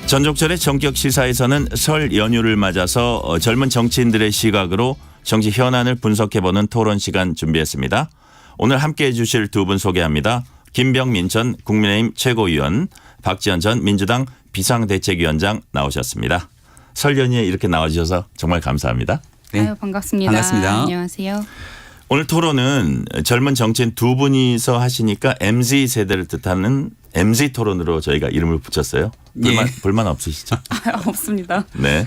전족철의 전격 시사에서는 설 연휴를 맞아서 젊은 정치인들의 시각으로 정치 현안을 분석해보는 토론 시간 준비했습니다. 오늘 함께해 주실 두 분 소개합니다. 김병민 전 국민의힘 최고위원, 박지원 전 민주당 비상대책위원장 나오셨습니다. 설 연휴에 이렇게 나와주셔서 정말 감사합니다. 네. 아유, 반갑습니다. 반갑습니다. 안녕하세요. 오늘 토론은 젊은 정치인 두 분이서 하시니까 MZ세대를 뜻하는 MZ 토론으로 저희가 이름을 붙였어요. 불만 없으시죠? 없습니다. 네.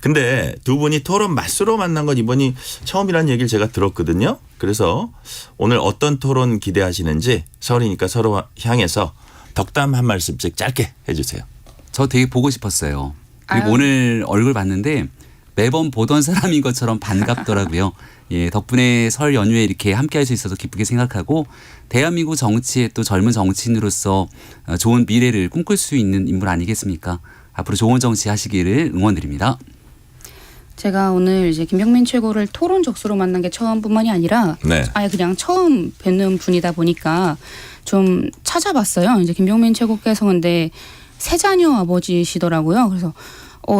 근데 두 분이 토론 맞수로 만난 건 이번이 처음이라는 얘기를 제가 들었거든요. 그래서 오늘 어떤 토론 기대하시는지 설이니까 서로 향해서 덕담 한 말씀씩 짧게 해주세요. 저 되게 보고 싶었어요. 그리고 아유. 오늘 얼굴 봤는데 매번 보던 사람인 것처럼 반갑더라고요. 예, 덕분에 설 연휴에 이렇게 함께할 수 있어서 기쁘게 생각하고 대한민국 정치의 또 젊은 정치인으로서 좋은 미래를 꿈꿀 수 있는 인물 아니겠습니까? 앞으로 좋은 정치 하시기를 응원드립니다. 제가 오늘 이제 김병민 최고를 토론 적수로 만난 게 처음뿐만이 아니라 네. 아예 그냥 처음 뵙는 분이다 보니까 좀 찾아봤어요. 이제 김병민 최고께서 근데 세 자녀 아버지시더라고요. 그래서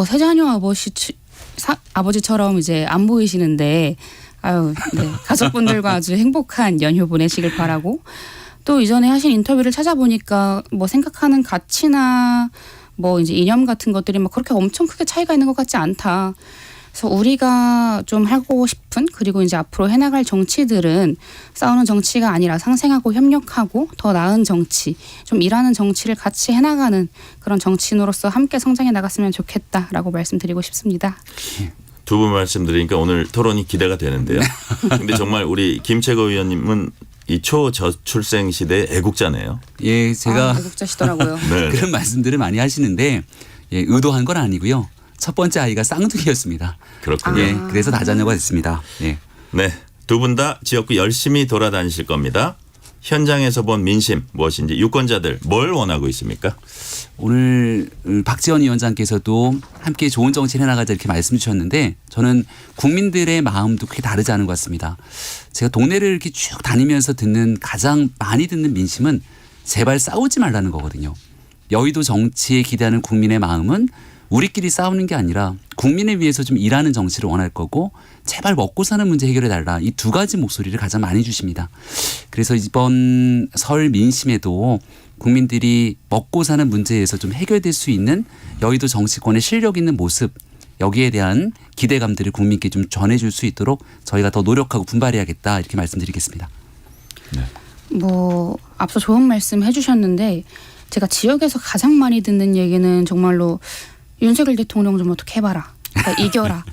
세 자녀 아버지처럼 이제 안 보이시는데 아유, 네. 가족분들과 아주 행복한 연휴 보내시길 바라고 또 이전에 하신 인터뷰를 찾아보니까 뭐 생각하는 가치나 뭐 이제 이념 같은 것들이 막 그렇게 엄청 크게 차이가 있는 것 같지 않다. 그래서 우리가 좀 하고 싶은 그리고 이제 앞으로 해나갈 정치들은 싸우는 정치가 아니라 상생하고 협력하고 더 나은 정치, 좀 일하는 정치를 같이 해나가는 그런 정치인으로서 함께 성장해 나갔으면 좋겠다라고 말씀드리고 싶습니다. 두 분 말씀드리니까 오늘 토론이 기대가 되는데요. 근데 정말 우리 김최고 의원님은 이 초저출생 시대의 애국자네요. 예, 제가 애국자시더라고요. 네. 그런 말씀들을 많이 하시는데 예, 의도한 건 아니고요. 첫 번째 아이가 쌍둥이였습니다. 그렇군요. 예, 그래서 다자녀가 됐습니다. 예. 네. 두 분 다 지역구 열심히 돌아다니실 겁니다. 현장에서 본 민심 무엇인지 유권자들 뭘 원하고 있습니까? 오늘 박지원 위원장께서도 함께 좋은 정치를 해나가자 이렇게 말씀 주셨는데 저는 국민들의 마음도 크게 다르지 않은 것 같습니다. 제가 동네를 이렇게 쭉 다니면서 가장 많이 듣는 민심은 제발 싸우지 말라는 거거든요. 여의도 정치에 기대하는 국민의 마음은 우리끼리 싸우는 게 아니라 국민을 위해서 좀 일하는 정치를 원할 거고 제발 먹고 사는 문제 해결해 달라. 이 두 가지 목소리를 가장 많이 주십니다. 그래서 이번 설 민심에도 국민들이 먹고 사는 문제에서 좀 해결될 수 있는 여의도 정치권의 실력 있는 모습 여기에 대한 기대감들을 국민께 좀 전해줄 수 있도록 저희가 더 노력하고 분발해야겠다 이렇게 말씀드리겠습니다. 네. 뭐 앞서 좋은 말씀 해주셨는데 제가 지역에서 가장 많이 듣는 얘기는 정말로 윤석열 대통령 좀 어떻게 해봐라. 그러니까 이겨라.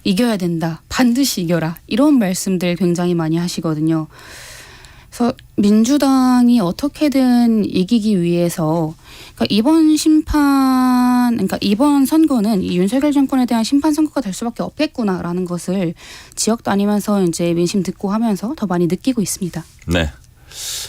이겨야 된다. 반드시 이겨라. 이런 말씀들 굉장히 많이 하시거든요. 그래서 민주당이 어떻게든 이기기 위해서 그러니까 이번 선거는 이 윤석열 정권에 대한 심판 선거가 될 수밖에 없겠구나라는 것을 지역 다니면서 이제 민심 듣고 하면서 더 많이 느끼고 있습니다. 네.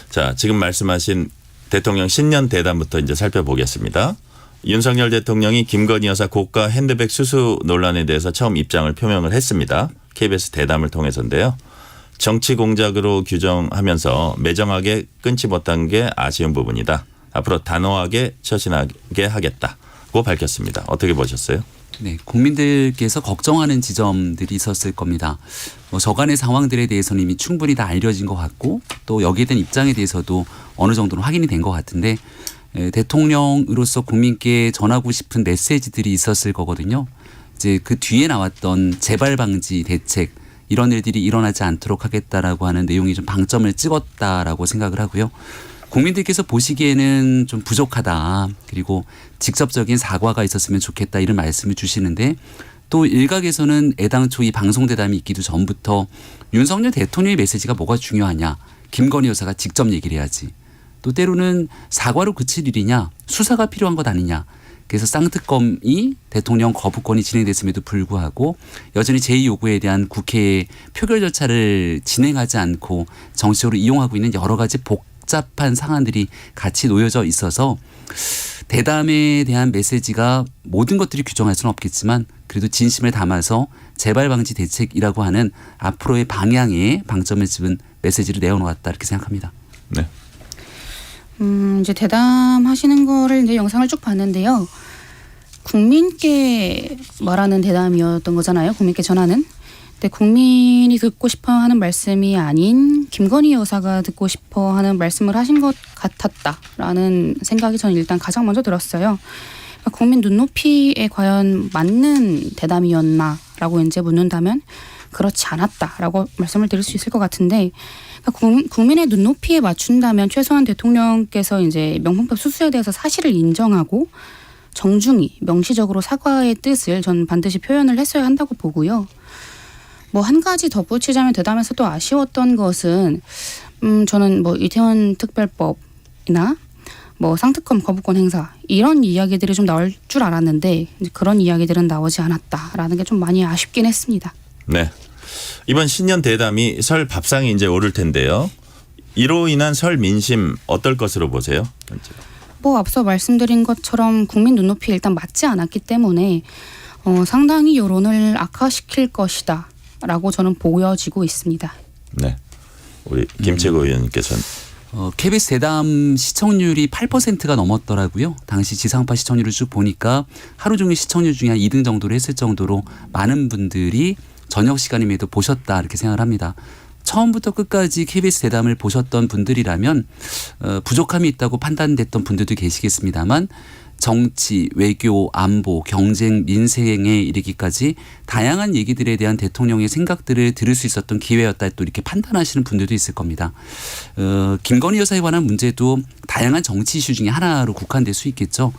자, 지금 말씀하신 대통령 신년 대담부터 이제 살펴보겠습니다. 윤석열 대통령이 김건희 여사 고가 핸드백 수수 논란에 대해서 처음 입장을 표명을 했습니다. KBS 대담을 통해서인데요. 정치 공작으로 규정하면서 매정하게 끊지 못한 게 아쉬운 부분이다. 앞으로 단호하게 처신하게 하겠다고 밝혔습니다. 어떻게 보셨어요? 네, 국민들께서 걱정하는 지점들이 있었을 겁니다. 저간의 상황들에 대해서는 이미 충분히 다 알려진 것 같고 또 여기에 대한 입장에 대해서도 어느 정도는 확인이 된 것 같은데 대통령으로서 국민께 전하고 싶은 메시지들이 있었을 거거든요. 이제 그 뒤에 나왔던 재발 방지 대책 이런 일들이 일어나지 않도록 하겠다라고 하는 내용이 좀 방점을 찍었다라고 생각을 하고요. 국민들께서 보시기에는 좀 부족하다. 그리고 직접적인 사과가 있었으면 좋겠다 이런 말씀을 주시는데 또 일각에서는 애당초 이 방송대담이 있기도 전부터 윤석열 대통령의 메시지가 뭐가 중요하냐. 김건희 여사가 직접 얘기를 해야지. 또 때로는 사과로 그칠 일이냐 수사가 필요한 것 아니냐. 그래서 쌍특검이 대통령 거부권이 진행됐음에도 불구하고 여전히 제2요구에 대한 국회의 표결 절차를 진행하지 않고 정치적으로 이용하고 있는 여러 가지 복잡한 상황들이 같이 놓여져 있어서 대담에 대한 메시지가 모든 것들이 규정할 수는 없겠지만 그래도 진심을 담아서 재발 방지 대책이라고 하는 앞으로의 방향에 방점을 집은 메시지를 내어놓았다 이렇게 생각합니다. 네. 이제 대담하시는 거를 이제 영상을 쭉 봤는데요. 국민께 말하는 대담이었던 거잖아요. 국민께 전하는. 근데 국민이 듣고 싶어하는 말씀이 아닌 김건희 여사가 듣고 싶어하는 말씀을 하신 것 같았다라는 생각이 저는 일단 가장 먼저 들었어요. 그러니까 국민 눈높이에 과연 맞는 대담이었나라고 이제 묻는다면 그렇지 않았다라고 말씀을 드릴 수 있을 것 같은데, 그러니까 국민의 눈높이에 맞춘다면 최소한 대통령께서 이제 명품백 수수에 대해서 사실을 인정하고 정중히 명시적으로 사과의 뜻을 전 반드시 표현을 했어야 한다고 보고요. 뭐 한 가지 덧붙이자면 대담에서 또 아쉬웠던 것은 저는 뭐 이태원 특별법이나 뭐 상특검 거부권 행사 이런 이야기들이 좀 나올 줄 알았는데 그런 이야기들은 나오지 않았다라는 게 좀 많이 아쉽긴 했습니다. 네. 이번 신년 대담이 설 밥상에 이제 오를 텐데요. 이로 인한 설 민심 어떨 것으로 보세요? 뭐 앞서 말씀드린 것처럼 국민 눈높이에 일단 맞지 않았기 때문에 상당히 여론을 악화시킬 것이다 라고 저는 보여지고 있습니다. 네. 우리 김채고 의원님께서는. KBS 대담 시청률이 8%가 넘었더라고요. 당시 지상파 시청률을 쭉 보니까 하루 종일 시청률 중에 한 2등 정도로 했을 정도로 많은 분들이 저녁 시간임에도 보셨다 이렇게 생각을 합니다. 처음부터 끝까지 KBS 대담을 보셨던 분들이라면 부족함이 있다고 판단됐던 분들도 계시겠습니다만 정치, 외교, 안보, 경쟁, 민생에 이르기까지 다양한 얘기들에 대한 대통령의 생각들을 들을 수 있었던 기회였다 또 이렇게 판단하시는 분들도 있을 겁니다. 김건희 여사에 관한 문제도 다양한 정치 이슈 중에 하나로 국한될 수 있겠죠.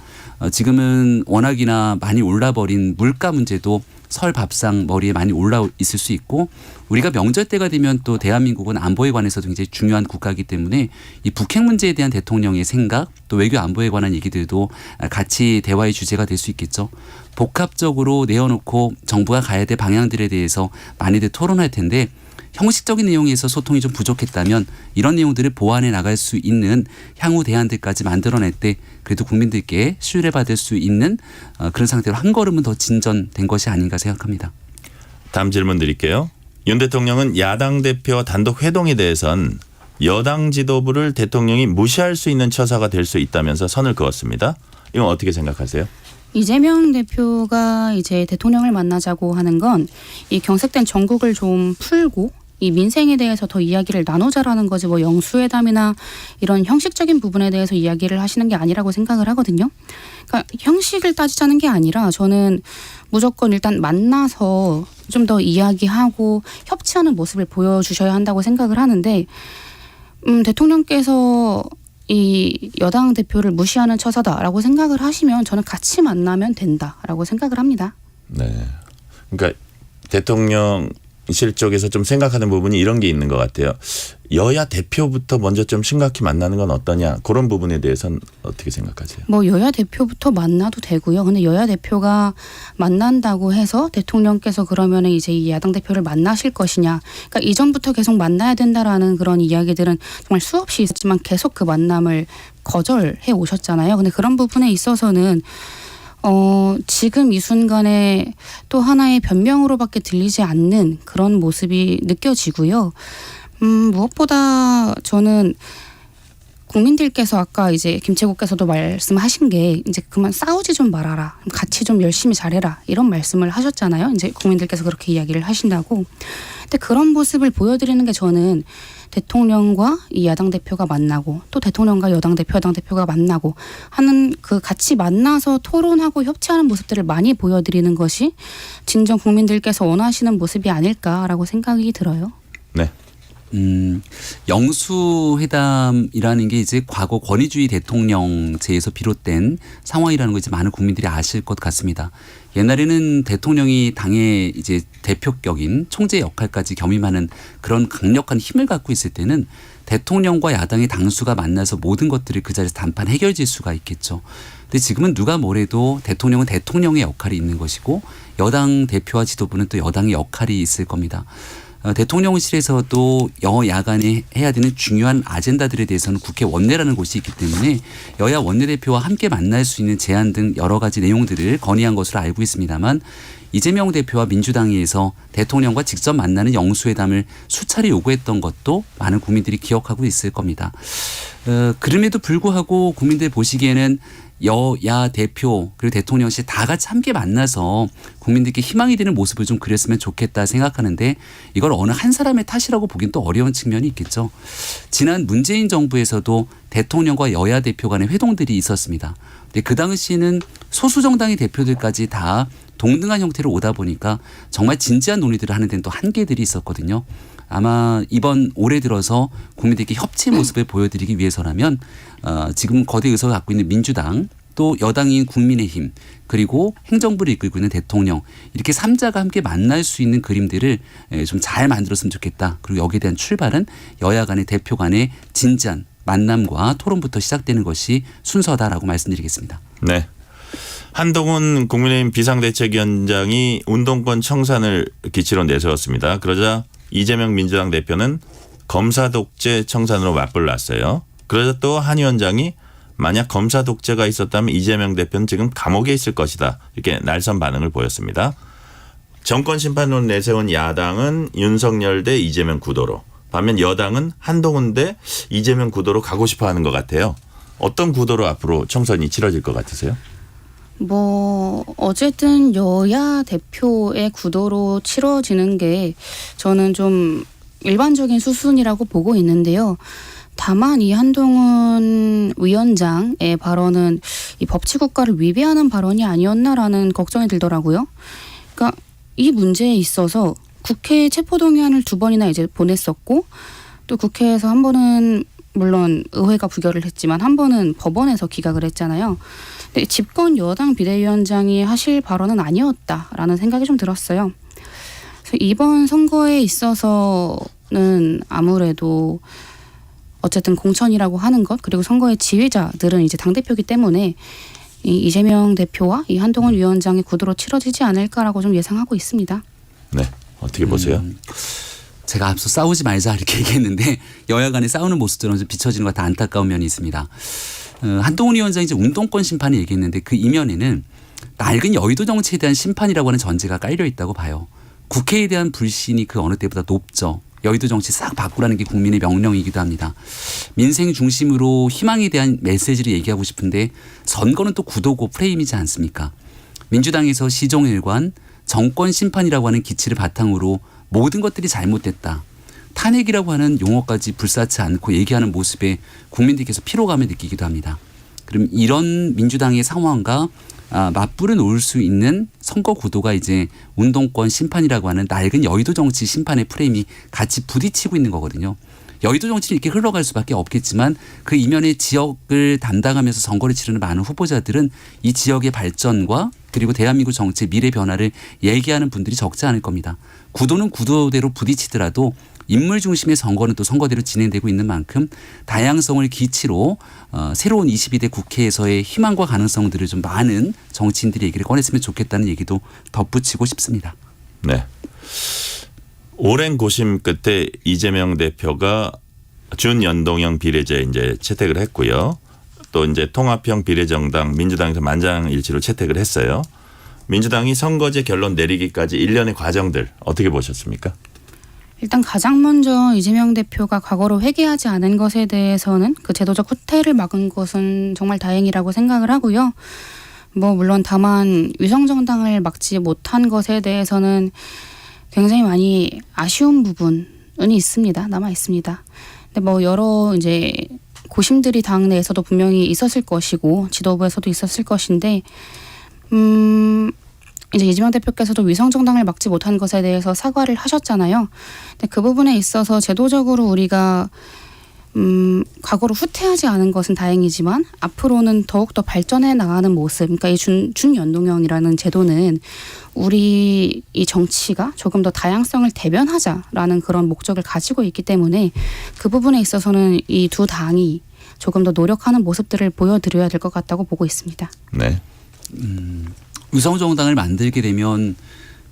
지금은 워낙이나 많이 올라버린 물가 문제도 설 밥상 머리에 많이 올라 있을 수 있고 우리가 명절 때가 되면 또 대한민국은 안보에 관해서도 굉장히 중요한 국가이기 때문에 이 북핵 문제에 대한 대통령의 생각 또 외교 안보에 관한 얘기들도 같이 대화의 주제가 될 수 있겠죠. 복합적으로 내어놓고 정부가 가야 될 방향들에 대해서 많이들 토론할 텐데 형식적인 내용에서 소통이 좀 부족했다면 이런 내용들을 보완해 나갈 수 있는 향후 대안들까지 만들어낼 때 그래도 국민들께 신뢰를 받을 수 있는 그런 상태로 한 걸음은 더 진전된 것이 아닌가 생각합니다. 다음 질문 드릴게요. 윤 대통령은 야당 대표 단독 회동에 대해선 여당 지도부를 대통령이 무시할 수 있는 처사가 될 수 있다면서 선을 그었습니다. 이건 어떻게 생각하세요? 이재명 대표가 이제 대통령을 만나자고 하는 건 이 경색된 정국을 좀 풀고 이 민생에 대해서 더 이야기를 나누자라는 거지 뭐 영수회담이나 이런 형식적인 부분에 대해서 이야기를 하시는 게 아니라고 생각을 하거든요. 그러니까 형식을 따지자는 게 아니라 저는 무조건 일단 만나서 좀 더 이야기하고 협치하는 모습을 보여주셔야 한다고 생각을 하는데 대통령께서 이 여당 대표를 무시하는 처사다라고 생각을 하시면 저는 같이 만나면 된다라고 생각을 합니다. 네. 그러니까 대통령실 쪽에서 좀 생각하는 부분이 이런 게 있는 것 같아요. 여야 대표부터 먼저 좀 심각히 만나는 건 어떠냐. 그런 부분에 대해서는 어떻게 생각하세요? 뭐 여야 대표부터 만나도 되고요. 근데 여야 대표가 만난다고 해서 대통령께서 그러면 이제 이 야당 대표를 만나실 것이냐. 그러니까 이전부터 계속 만나야 된다라는 그런 이야기들은 정말 수없이 있었지만 계속 그 만남을 거절해 오셨잖아요. 근데 그런 부분에 있어서는 지금 이 순간에 또 하나의 변명으로밖에 들리지 않는 그런 모습이 느껴지고요. 무엇보다 저는 국민들께서 아까 이제 김채국께서도 말씀하신 게 이제 그만 싸우지 좀 말아라. 같이 좀 열심히 잘해라. 이런 말씀을 하셨잖아요. 이제 국민들께서 그렇게 이야기를 하신다고. 근데 그런 모습을 보여드리는 게 저는 대통령과 이 야당 대표가 만나고 또 대통령과 여당 대표, 야당 대표가 만나고 하는 그 같이 만나서 토론하고 협치하는 모습들을 많이 보여드리는 것이 진정 국민들께서 원하시는 모습이 아닐까라고 생각이 들어요. 네. 영수회담이라는 게 이제 과거 권위주의 대통령제에서 비롯된 상황이라는 거 이제 많은 국민들이 아실 것 같습니다. 옛날에는 대통령이 당의 이제 대표격인 총재 역할까지 겸임하는 그런 강력한 힘을 갖고 있을 때는 대통령과 야당의 당수가 만나서 모든 것들을 그 자리에서 단판 해결질 수가 있겠죠. 근데 지금은 누가 뭐래도 대통령은 대통령의 역할이 있는 것이고 여당 대표와 지도부는 또 여당의 역할이 있을 겁니다. 대통령실에서도 여야 간에 해야 되는 중요한 아젠다들에 대해서는 국회 원내라는 곳이 있기 때문에 여야 원내대표와 함께 만날 수 있는 제안 등 여러 가지 내용들을 건의한 것으로 알고 있습니다만 이재명 대표와 민주당에서 대통령과 직접 만나는 영수회담을 수차례 요구했던 것도 많은 국민들이 기억하고 있을 겁니다. 그럼에도 불구하고 국민들 보시기에는 여야 대표 그리고 대통령실 다 같이 함께 만나서 국민들께 희망이 되는 모습을 좀 그렸으면 좋겠다 생각하는데 이걸 어느 한 사람의 탓이라고 보긴 또 어려운 측면이 있겠죠. 지난 문재인 정부에서도 대통령과 여야 대표 간의 회동들이 있었습니다. 근데 그 당시에는 소수 정당의 대표들까지 다 동등한 형태로 오다 보니까 정말 진지한 논의들을 하는 데는 또 한계들이 있었거든요. 아마 이번 올해 들어서 국민들께 협치 모습을 보여드리기 위해서라면 지금 거대 의석을 갖고 있는 민주당 또 여당인 국민의힘 그리고 행정부를 이끌고 있는 대통령 이렇게 3자가 함께 만날 수 있는 그림들을 좀 잘 만들었으면 좋겠다. 그리고 여기에 대한 출발은 여야 간의 대표 간의 진지한 만남과 토론부터 시작되는 것이 순서다라고 말씀드리겠습니다. 네. 한동훈 국민의힘 비상대책위원장이 운동권 청산을 기치로 내세웠습니다. 그러자 이재명 민주당 대표는 검사 독재 청산으로 맞불을 놨어요. 그러자 또 한 위원장이 만약 검사 독재가 있었다면 이재명 대표는 지금 감옥에 있을 것이다. 이렇게 날선 반응을 보였습니다. 정권 심판론 내세운 야당은 윤석열 대 이재명 구도로, 반면 여당은 한동훈 대 이재명 구도로 가고 싶어 하는 것 같아요. 어떤 구도로 앞으로 총선이 치러질 것 같으세요? 뭐 어쨌든 여야 대표의 구도로 치러지는 게 저는 좀 일반적인 수순이라고 보고 있는데요. 다만 이 한동훈 위원장의 발언은 이 법치국가를 위배하는 발언이 아니었나라는 걱정이 들더라고요. 그러니까 이 문제에 있어서 국회 체포동의안을 2번이나 이제 보냈었고 또 국회에서 한 번은 물론 의회가 부결을 했지만 한 번은 법원에서 기각을 했잖아요. 근데 집권 여당 비대위원장이 하실 발언은 아니었다라는 생각이 좀 들었어요. 그래서 이번 선거에 있어서는 아무래도 어쨌든 공천이라고 하는 것 그리고 선거의 지휘자들은 이제 당대표이기 때문에 이 이재명 대표와 이 한동훈 위원장의 구도로 치러지지 않을까라고 좀 예상하고 있습니다. 네. 어떻게 보세요? 제가 앞서 싸우지 말자 이렇게 얘기했는데 여야 간에 싸우는 모습들은 좀 비춰지는 것 같아 안타까운 면이 있습니다. 한동훈 위원장이 이제 운동권 심판을 얘기했는데 그 이면에는 낡은 여의도 정치에 대한 심판이라고 하는 전제가 깔려 있다고 봐요. 국회에 대한 불신이 그 어느 때보다 높죠. 여의도 정치 싹 바꾸라는 게 국민의 명령이기도 합니다. 민생 중심으로 희망에 대한 메시지를 얘기하고 싶은데 선거는 또 구도고 프레임이지 않습니까? 민주당에서 시종일관 정권 심판이라고 하는 기치를 바탕으로 모든 것들이 잘못됐다. 탄핵이라고 하는 용어까지 불사치 않고 얘기하는 모습에 국민들께서 피로감을 느끼기도 합니다. 그럼 이런 민주당의 상황과 맞불을 놓을 수 있는 선거 구도가 이제 운동권 심판이라고 하는 낡은 여의도 정치 심판의 프레임이 같이 부딪히고 있는 거거든요. 여의도 정치는 이렇게 흘러갈 수밖에 없겠지만 그 이면의 지역을 담당하면서 선거를 치르는 많은 후보자들은 이 지역의 발전과 그리고 대한민국 정치의 미래 변화를 얘기하는 분들이 적지 않을 겁니다. 구도는 구도대로 부딪히더라도 인물 중심의 선거는 또 선거대로 진행되고 있는 만큼 다양성을 기치로 새로운 22대 국회에서의 희망과 가능성들을 좀 많은 정치인들이 얘기를 꺼냈으면 좋겠다는 얘기도 덧붙이고 싶습니다. 네. 오랜 고심 끝에 이재명 대표가 준연동형 비례제 이제 채택을 했고요. 또 이제 통합형 비례정당 민주당에서 만장일치로 채택을 했어요. 민주당이 선거제 결론 내리기까지 1년의 과정들 어떻게 보셨습니까? 일단 가장 먼저 이재명 대표가 과거로 회개하지 않은 것에 대해서는 그 제도적 후퇴를 막은 것은 정말 다행이라고 생각을 하고요. 뭐 물론 다만 위성정당을 막지 못한 것에 대해서는 굉장히 많이 아쉬운 부분은 있습니다. 남아 있습니다. 근데 뭐 여러 이제 고심들이 당 내에서도 분명히 있었을 것이고 지도부에서도 있었을 것인데 이제 이재명 대표께서도 위성정당을 막지 못한 것에 대해서 사과를 하셨잖아요. 근데 그 부분에 있어서 제도적으로 우리가 과거로 후퇴하지 않은 것은 다행이지만 앞으로는 더욱더 발전해 나가는 모습, 그러니까 이 준연동형이라는 제도는 우리 이 정치가 조금 더 다양성을 대변하자라는 그런 목적을 가지고 있기 때문에 그 부분에 있어서는 이 두 당이 조금 더 노력하는 모습들을 보여드려야 될 것 같다고 보고 있습니다. 네. 위성정당을 만들게 되면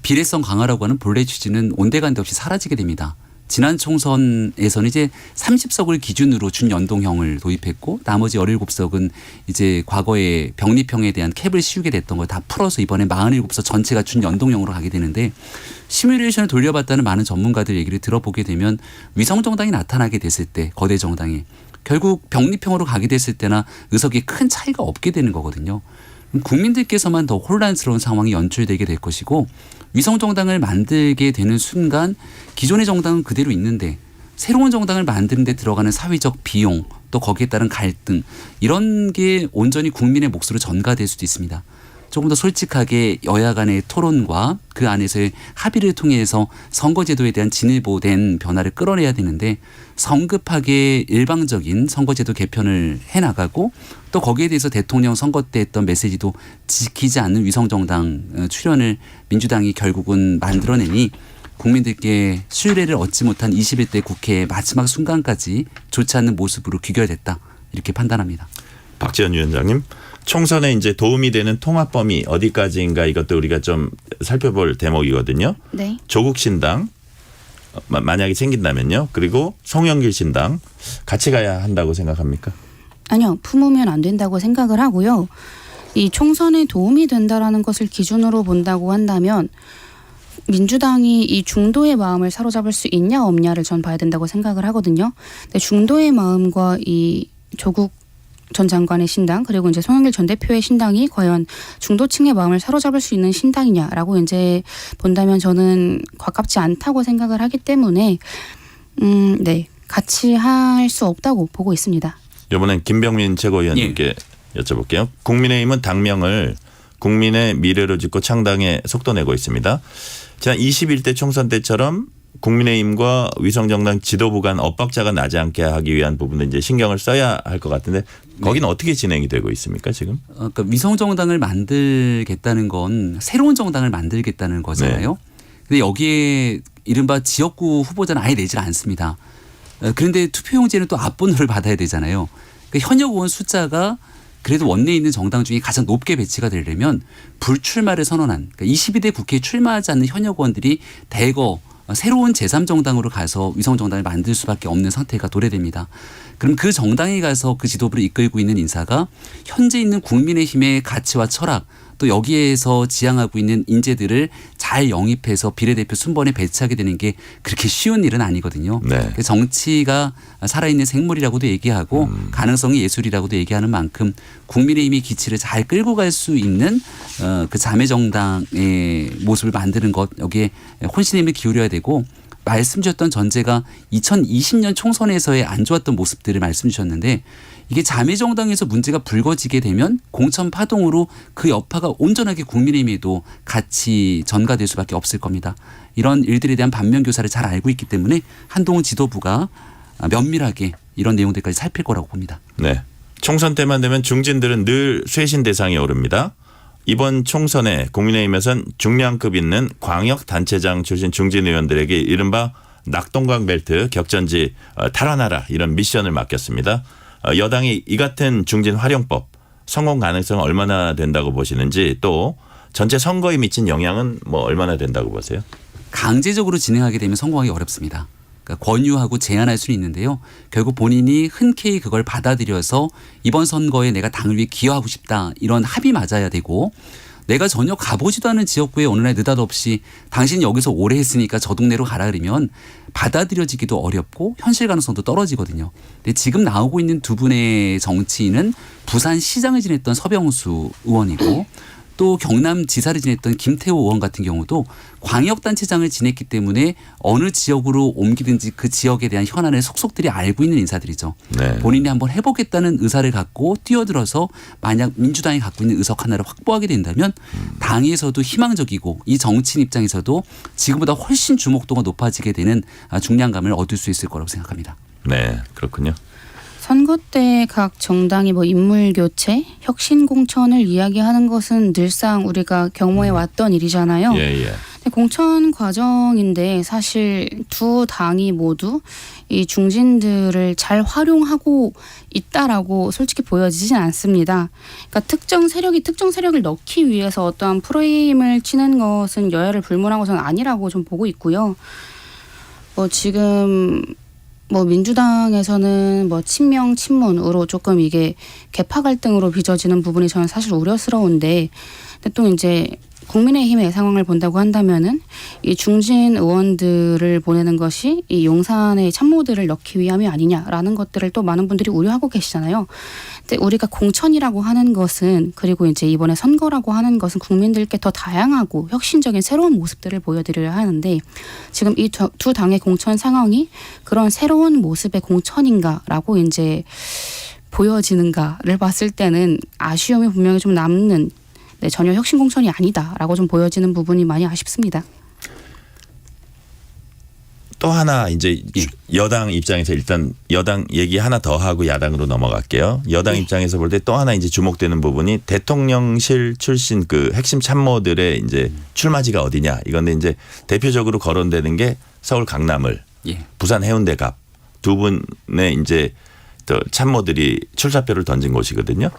비례성 강화라고 하는 본래 취지는 온데간데 없이 사라지게 됩니다. 지난 총선에서는 이제 30석을 기준으로 준연동형을 도입했고 나머지 17석은 이제 과거에 병립형에 대한 캡을 씌우게 됐던 걸 다 풀어서 이번에 47석 전체가 준연동형으로 가게 되는데 시뮬레이션을 돌려봤다는 많은 전문가들 얘기를 들어보게 되면 위성정당이 나타나게 됐을 때 거대 정당이 결국 병리평으로 가게 됐을 때나 의석이 큰 차이가 없게 되는 거거든요. 국민들께서만 더 혼란스러운 상황이 연출되게 될 것이고 위성정당을 만들게 되는 순간 기존의 정당은 그대로 있는데 새로운 정당을 만드는 데 들어가는 사회적 비용 또 거기에 따른 갈등 이런 게 온전히 국민의 몫으로 전가될 수도 있습니다. 조금 더 솔직하게 여야 간의 토론과 그 안에서의 합의를 통해서 선거제도에 대한 진일보된 변화를 끌어내야 되는데 성급하게 일방적인 선거제도 개편을 해나가고 또 거기에 대해서 대통령 선거 때 했던 메시지도 지키지 않는 위성정당 출연을 민주당이 결국은 만들어내니 국민들께 신뢰를 얻지 못한 21대 국회의 마지막 순간까지 좋지 않는 모습으로 귀결됐다 이렇게 판단합니다. 박지원 위원장님, 총선에 이제 도움이 되는 통합 범위 어디까지인가 이것도 우리가 좀 살펴볼 대목이거든요. 네. 조국 신당 만약에 생긴다면요. 그리고 송영길 신당 같이 가야 한다고 생각합니까? 아니요. 품으면 안 된다고 생각을 하고요. 이 총선에 도움이 된다라는 것을 기준으로 본다고 한다면 민주당이 이 중도의 마음을 사로잡을 수 있냐 없냐를 전 봐야 된다고 생각을 하거든요. 근데 중도의 마음과 이 조국 전 장관의 신당 그리고 이제 송영길 전 대표의 신당이 과연 중도층의 마음을 사로잡을 수 있는 신당이냐라고 이제 본다면 저는 가깝지 않다고 생각을 하기 때문에 네 같이 할 수 없다고 보고 있습니다. 이번엔 김병민 최고위원님께 여쭤볼게요. 국민의힘은 당명을 국민의 미래로 짓고 창당에 속도 내고 있습니다. 지난 21대 총선 때처럼 국민의힘과 위성정당 지도부 간 엇박자가 나지 않게 하기 위한 부분은 이제 신경을 써야 할 것 같은데 거기는 어떻게 진행이 되고 있습니까 지금? 그러니까 위성정당을 만들겠다는 건 새로운 정당을 만들겠다는 거잖아요. 근데 여기에 이른바 지역구 후보자는 아예 내질 않습니다. 그런데 투표용지는 또 앞번호를 받아야 되잖아요. 그러니까 현역 의원 숫자가 그래도 원내에 있는 정당 중에 가장 높게 배치가 되려면 불출마를 선언한 그러니까 22대 국회에 출마하지 않는 현역 의원들이 대거 새로운 제3정당으로 가서 위성정당을 만들 수밖에 없는 상태가 도래됩니다. 그럼 그 정당에 가서 그 지도부를 이끌고 있는 인사가 현재 있는 국민의힘의 가치와 철학 또 여기에서 지향하고 있는 인재들을 잘 영입해서 비례대표 순번에 배치하게 되는 게 그렇게 쉬운 일은 아니거든요. 네. 정치가 살아있는 생물이라고도 얘기하고 가능성이 예술이라고도 얘기하는 만큼 국민의힘이 기치를 잘 끌고 갈 수 있는 그 자매정당의 모습을 만드는 것 여기에 혼신의 힘을 기울여야 되고 말씀 주셨던 전제가 2020년 총선에서의 안 좋았던 모습들을 말씀 주셨는데 이게 자매정당에서 문제가 불거지게 되면 공천 파동으로 그 여파가 온전하게 국민의힘에도 같이 전가될 수밖에 없을 겁니다. 이런 일들에 대한 반면교사를 잘 알고 있기 때문에 한동훈 지도부가 면밀하게 이런 내용들까지 살필 거라고 봅니다. 네. 총선 때만 되면 중진들은 늘 쇄신 대상에 오릅니다. 이번 총선에 국민의힘에선 중량급 있는 광역단체장 출신 중진 의원들에게 이른바 낙동강 벨트 격전지 탈환하라 이런 미션을 맡겼습니다. 여당이 이 같은 중진 활용법 성공 가능성은 얼마나 된다고 보시는지 또 전체 선거에 미친 영향은 뭐 얼마나 된다고 보세요? 강제적으로 진행하게 되면 성공하기 어렵습니다. 그러니까 권유하고 제안할 수는 있는데요. 결국 본인이 흔쾌히 그걸 받아들여서 이번 선거에 내가 당을 위해 기여하고 싶다 이런 합의 맞아야 되고 내가 전혀 가보지도 않은 지역구에 어느 날 느닷없이 당신 여기서 오래 했으니까 저 동네로 가라 그러면 받아들여지기도 어렵고 현실 가능성도 떨어지거든요. 근데 지금 나오고 있는 두 분의 정치인은 부산시장을 지냈던 서병수 의원이고 또 경남지사를 지냈던 김태호 의원 같은 경우도 광역단체장을 지냈기 때문에 어느 지역으로 옮기든지 그 지역에 대한 현안을 속속들이 알고 있는 인사들이죠. 네. 본인이 한번 해보겠다는 의사를 갖고 뛰어들어서 만약 민주당이 갖고 있는 의석 하나를 확보하게 된다면 당에서도 희망적이고 이 정치인 입장에서도 지금보다 훨씬 주목도가 높아지게 되는 중량감을 얻을 수 있을 거라고 생각합니다. 네, 그렇군요. 선거 때 각 정당이 뭐 인물 교체, 혁신 공천을 이야기하는 것은 늘상 우리가 경험해 왔던 일이잖아요. 예. 근데 공천 과정인데 사실 두 당이 모두 이 중진들을 잘 활용하고 있다라고 솔직히 보여지진 않습니다. 그러니까 특정 세력을 넣기 위해서 어떠한 프레임을 치는 것은 여야를 불문한 것은 아니라고 좀 보고 있고요. 지금 민주당에서는 친명 친문으로 조금 이게 계파 갈등으로 빚어지는 부분이 저는 사실 우려스러운데 근데 또 이제 국민의힘의 상황을 본다고 한다면은 이 중진 의원들을 보내는 것이 이 용산의 참모들을 넣기 위함이 아니냐라는 것들을 또 많은 분들이 우려하고 계시잖아요. 근데 우리가 공천이라고 하는 것은 그리고 이제 이번에 선거라고 하는 것은 국민들께 더 다양하고 혁신적인 새로운 모습들을 보여드려야 하는데 지금 이 두 당의 공천 상황이 그런 새로운 모습의 공천인가라고 이제 보여지는가를 봤을 때는 아쉬움이 분명히 좀 남는 네, 전혀 혁신 공천이 아니다라고 좀 보여지는 부분이 많이 아쉽습니다. 또 하나 이제 예. 여당 입장에서 일단 여당 얘기 하나 더 하고 야당으로 넘어갈게요. 여당 네. 입장에서 볼 때 또 하나 이제 주목되는 부분이 대통령실 출신 그 핵심 참모들의 이제 출마지가 어디냐. 이건데 이제 대표적으로 거론되는 게 서울 강남을 예. 부산 해운대갑 두 분의 이제 또 참모들이 출사표를 던진 곳이거든요.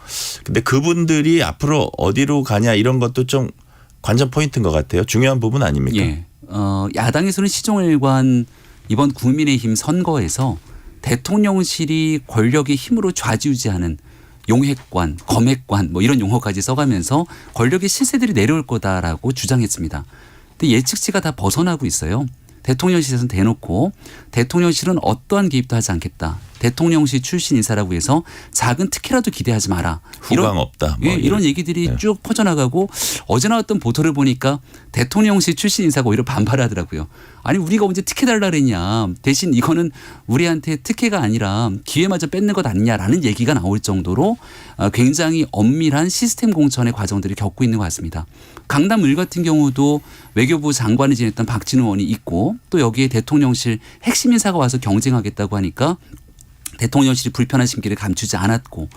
근데 그분들이 앞으로 어디로 가냐 이런 것도 좀 관전 포인트인 것 같아요. 중요한 부분 아닙니까? 예. 야당에서는 시종일관 이번 국민의힘 선거에서 대통령실이 권력의 힘으로 좌지우지하는 용핵관, 검핵관 뭐 이런 용어까지 써가면서 권력의 실세들이 내려올 거다라고 주장했습니다. 근데 예측치가 다 벗어나고 있어요. 대통령실에서는 대놓고 대통령실은 어떠한 개입도 하지 않겠다. 대통령실 출신 인사라고 해서 작은 특혜라도 기대하지 마라. 후광 없다. 뭐 예, 이런 얘기들이 네. 쭉 퍼져나가고 어제 나왔던 보도를 보니까 대통령실 출신 인사가 오히려 반발하더라고요. 아니 우리가 언제 특혜 달라 그랬냐. 대신 이거는 우리한테 특혜가 아니라 기회마저 뺏는 것 아니냐라는 얘기가 나올 정도로 굉장히 엄밀한 시스템 공천의 과정들을 겪고 있는 것 같습니다. 강남 을 같은 경우도 외교부 장관을 지냈던 박진우 의원이 있고 또 여기에 대통령실 핵심 인사가 와서 경쟁하겠다고 하니까 대통령실이 불편한 심기를 감추지 않았고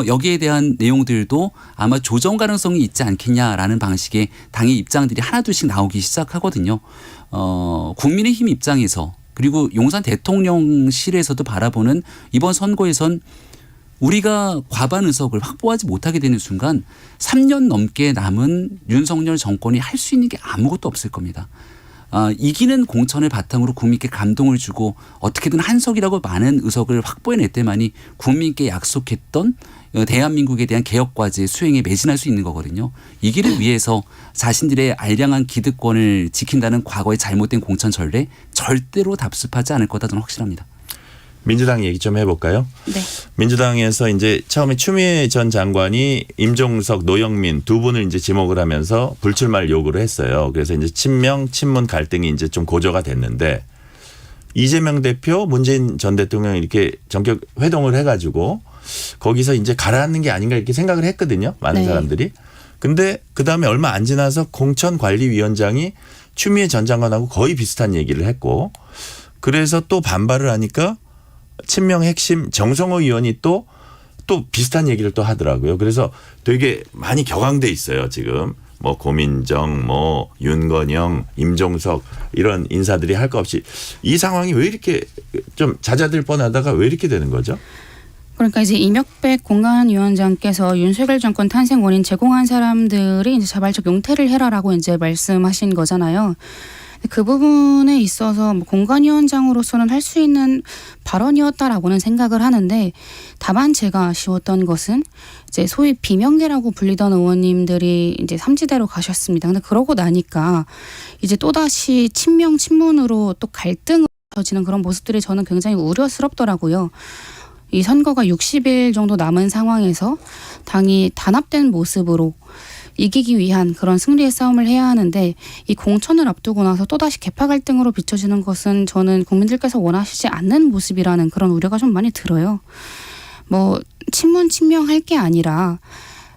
여기에 대한 내용들도 아마 조정 가능성이 있지 않겠냐라는 방식의 당의 입장들이 하나둘씩 나오기 시작하거든요. 국민의힘 입장에서 그리고 용산 대통령실에서도 바라보는 이번 선거에선 우리가 과반 의석을 확보하지 못하게 되는 순간 3년 넘게 남은 윤석열 정권이 할 수 있는 게 아무것도 없을 겁니다. 이기는 공천을 바탕으로 국민께 감동을 주고 어떻게든 한석이라고 많은 의석을 확보해냈대만이 국민께 약속했던 대한민국에 대한 개혁과제 수행에 매진할 수 있는 거거든요. 이 길을 위해서 자신들의 알량한 기득권을 지킨다는 과거의 잘못된 공천 전례 절대로 답습하지 않을 거다 저는 확실합니다. 민주당 얘기 좀 해볼까요? 네. 민주당에서 이제 처음에 추미애 전 장관이 임종석, 노영민 두 분을 이제 지목을 하면서 불출마를 요구를 했어요. 그래서 이제 친명, 친문 갈등이 이제 좀 고조가 됐는데 이재명 대표, 문재인 전 대통령이 이렇게 전격 회동을 해가지고 거기서 이제 가라앉는 게 아닌가 이렇게 생각을 했거든요. 많은 네. 사람들이. 근데 그 다음에 얼마 안 지나서 공천관리위원장이 추미애 전 장관하고 거의 비슷한 얘기를 했고 그래서 또 반발을 하니까 친명 핵심 정성호 의원이 또 비슷한 얘기를 또 하더라고요. 그래서 되게 많이 격앙돼 있어요. 지금 뭐 고민정, 뭐 윤건영, 임종석 이런 인사들이 할 거 없이 이 상황이 왜 이렇게 좀 잦아들 뻔하다가 왜 이렇게 되는 거죠? 그러니까 이제 이명백 공관위원장께서 윤석열 정권 탄생 원인 제공한 사람들이 이제 자발적 용퇴를 해라라고 이제 말씀하신 거잖아요. 그 부분에 있어서 뭐 공관위원장으로서는 할 수 있는 발언이었다라고는 생각을 하는데 다만 제가 아쉬웠던 것은 이제 소위 비명계라고 불리던 의원님들이 이제 삼지대로 가셨습니다. 근데 그러고 나니까 이제 또다시 친명 친문으로 또 갈등을 져지는 그런 모습들이 저는 굉장히 우려스럽더라고요. 이 선거가 60일 정도 남은 상황에서 당이 단합된 모습으로 이기기 위한 그런 승리의 싸움을 해야 하는데 이 공천을 앞두고 나서 또다시 계파 갈등으로 비춰지는 것은 저는 국민들께서 원하시지 않는 모습이라는 그런 우려가 좀 많이 들어요. 뭐 친문 친명할 게 아니라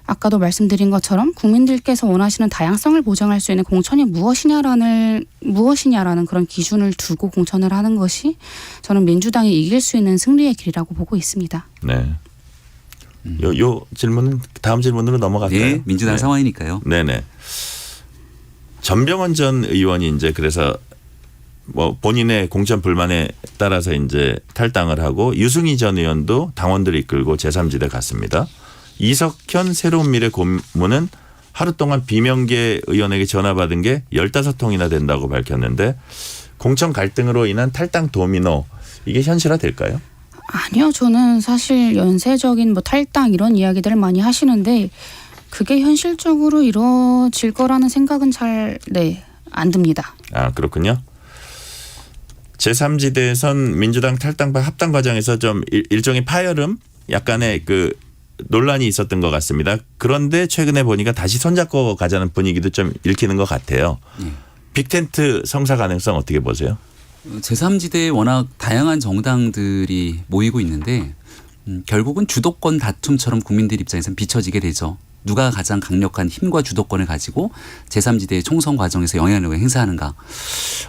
아까도 말씀드린 것처럼 국민들께서 원하시는 다양성을 보장할 수 있는 공천이 무엇이냐라는 그런 기준을 두고 공천을 하는 것이 저는 민주당이 이길 수 있는 승리의 길이라고 보고 있습니다. 네. 요 질문은 다음 질문으로 넘어갈까요? 네, 민주당 네. 상황이니까요. 네네. 전병헌 전 의원이 이제 그래서 뭐 본인의 공천 불만에 따라서 이제 탈당을 하고 유승희 전 의원도 당원들을 이끌고 제3지대 갔습니다. 이석현 새로운 미래 고문은 하루 동안 비명계 의원에게 전화 받은 게 15통이나 된다고 밝혔는데 공천 갈등으로 인한 탈당 도미노 이게 현실화될까요? 아니요. 저는 사실 연쇄적인 뭐 탈당 이런 이야기들을 많이 하시는데 그게 현실적으로 이루어질 거라는 생각은 잘 안 듭니다. 아, 그렇군요. 제3지대에선 민주당 탈당 합당 과정에서 좀 일종의 파열음, 약간의 그 논란이 있었던 것 같습니다. 그런데 최근에 보니까 다시 손잡고 가자는 분위기도 좀 읽히는 것 같아요. 빅텐트 성사 가능성 어떻게 보세요? 제3지대에 워낙 다양한 정당들이 모이고 있는데 결국은 주도권 다툼처럼 국민들 입장에서는 비춰지게 되죠. 누가 가장 강력한 힘과 주도권을 가지고 제3지대 총선 과정에서 영향력을 행사하는가.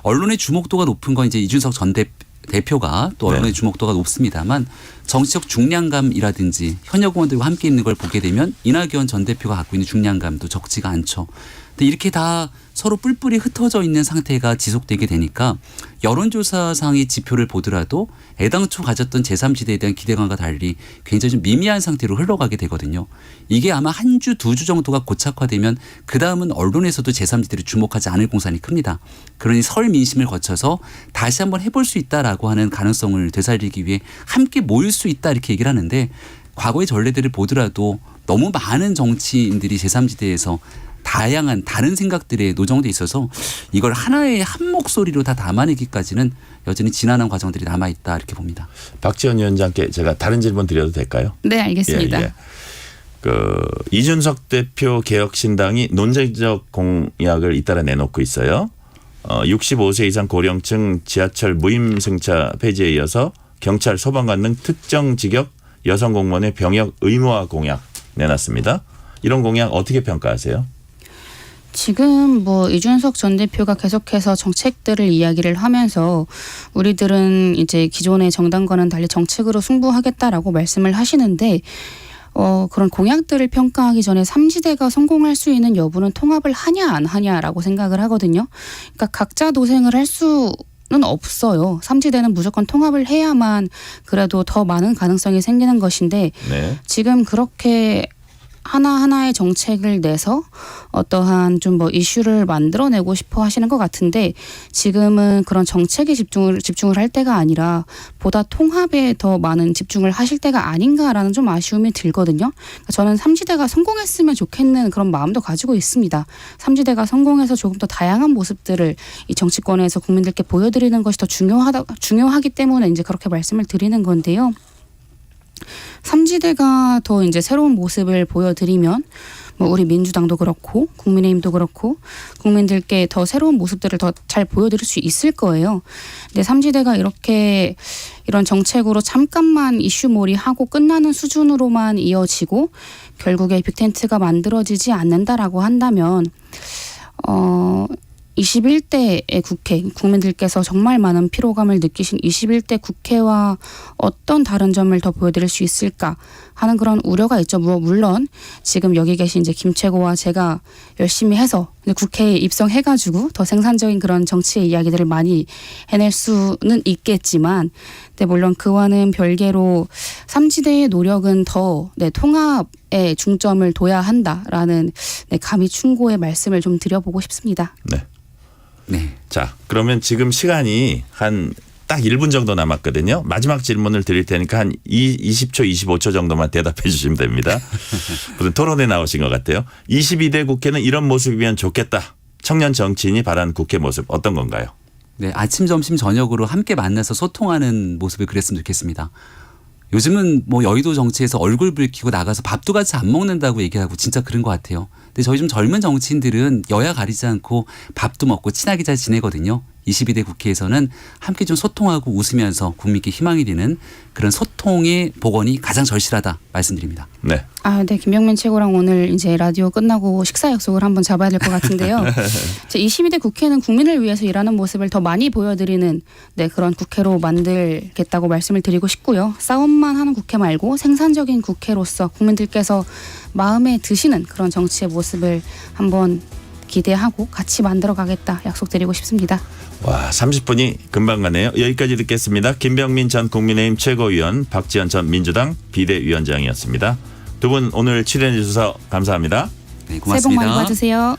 언론의 주목도가 높은 건 이제 이준석 전 대표가 또 언론의 주목도가 높습니다만 정치적 중량감이라든지 현역 의원들과 함께 있는 걸 보게 되면 이낙연 전 대표가 갖고 있는 중량감도 적지가 않죠. 근데 이렇게 다 서로 뿔뿔이 흩어져 있는 상태가 지속되게 되니까 여론조사상의 지표를 보더라도 애당초 가졌던 제3지대에 대한 기대감과 달리 굉장히 좀 미미한 상태로 흘러가게 되거든요. 이게 아마 한 주, 두 주 정도가 고착화되면 그다음은 언론에서도 제3지대를 주목하지 않을 공산이 큽니다. 그러니 설 민심을 거쳐서 다시 한번 해볼 수 있다라고 하는 가능성을 되살리기 위해 함께 모일 수 있다 이렇게 얘기를 하는데 과거의 전례들을 보더라도 너무 많은 정치인들이 제3지대에서 다양한 다른 생각들에 노정돼 있어서 이걸 하나의 한 목소리로 다 담아내기까지는 여전히 지난한 과정들이 남아있다 이렇게 봅니다. 박지원 위원장께 제가 다른 질문 드려도 될까요? 네, 알겠습니다. 예. 이준석 대표 개혁신당이 논쟁적 공약을 잇따라 내놓고 있어요. 65세 이상 고령층 지하철 무임승차 폐지에 이어서 경찰 소방관 등 특정 직역 여성 공무원의 병역 의무화 공약 내놨습니다. 이런 공약 어떻게 평가하세요? 지금 뭐 이준석 전 대표가 계속해서 정책들을 이야기를 하면서 우리들은 이제 기존의 정당과는 달리 정책으로 승부하겠다라고 말씀을 하시는데 그런 공약들을 평가하기 전에 3지대가 성공할 수 있는 여부는 통합을 하냐 안 하냐라고 생각을 하거든요. 그러니까 각자 도생을 할 수는 없어요. 3지대는 무조건 통합을 해야만 그래도 더 많은 가능성이 생기는 것인데 지금 그렇게 하나하나의 정책을 내서 어떠한 좀 뭐 이슈를 만들어내고 싶어 하시는 것 같은데 지금은 그런 정책에 집중을 할 때가 아니라 보다 통합에 더 많은 집중을 하실 때가 아닌가라는 좀 아쉬움이 들거든요. 저는 3지대가 성공했으면 좋겠는 그런 마음도 가지고 있습니다. 3지대가 성공해서 조금 더 다양한 모습들을 이 정치권에서 국민들께 보여드리는 것이 더 중요하기 때문에 이제 그렇게 말씀을 드리는 건데요. 3지대가 더 이제 새로운 모습을 보여드리면 뭐 우리 민주당도 그렇고 국민의힘도 그렇고 국민들께 더 새로운 모습들을 더 잘 보여드릴 수 있을 거예요. 근데 3지대가 이렇게 이런 정책으로 잠깐만 이슈몰이하고 끝나는 수준으로만 이어지고 결국에 빅텐트가 만들어지지 않는다라고 한다면 21대의 국회, 국민들께서 정말 많은 피로감을 느끼신 21대 국회와 어떤 다른 점을 더 보여드릴 수 있을까 하는 그런 우려가 있죠. 물론 지금 여기 계신 이제 김최고와 제가 열심히 해서 국회에 입성해가지고 더 생산적인 그런 정치의 이야기들을 많이 해낼 수는 있겠지만, 근데 물론 그와는 별개로 3지대의 노력은 더 통합에 중점을 둬야 한다라는 감히 충고의 말씀을 좀 드려보고 싶습니다. 네. 자, 그러면 지금 시간이 한 딱 1분 정도 남았거든요. 마지막 질문을 드릴 테니까 한 20초, 25초 정도만 대답해 주시면 됩니다. 무슨 토론에 나오신 것 같아요. 22대 국회는 이런 모습이면 좋겠다. 청년 정치인이 바라는 국회 모습 어떤 건가요? 네, 아침, 점심, 저녁으로 함께 만나서 소통하는 모습을 그랬으면 좋겠습니다. 요즘은 뭐 여의도 정치에서 얼굴 붉히고 나가서 밥도 같이 안 먹는다고 얘기하고 진짜 그런 것 같아요. 근데 저희 좀 젊은 정치인들은 여야 가리지 않고 밥도 먹고 친하게 잘 지내거든요. 22대 국회에서는 함께 좀 소통하고 웃으면서 국민께 희망이 되는 그런 소통의 복원이 가장 절실하다 말씀드립니다. 네. 네. 김병민 최고랑 오늘 이제 라디오 끝나고 식사 약속을 한번 잡아야 될 것 같은데요. 22대 국회는 국민을 위해서 일하는 모습을 더 많이 보여드리는 그런 국회로 만들겠다고 말씀을 드리고 싶고요. 싸움만 하는 국회 말고 생산적인 국회로서 국민들께서 마음에 드시는 그런 정치의 모습을 한번 기대하고 같이 만들어가겠다 약속드리고 싶습니다. 와, 30분이 금방 가네요. 여기까지 듣겠습니다. 김병민 전 국민의힘 최고위원, 박지원 전 민주당 비대위원장이었습니다. 두 분 오늘 출연해 주셔서 감사합니다. 네, 고맙습니다. 새해 복 많이 받으세요.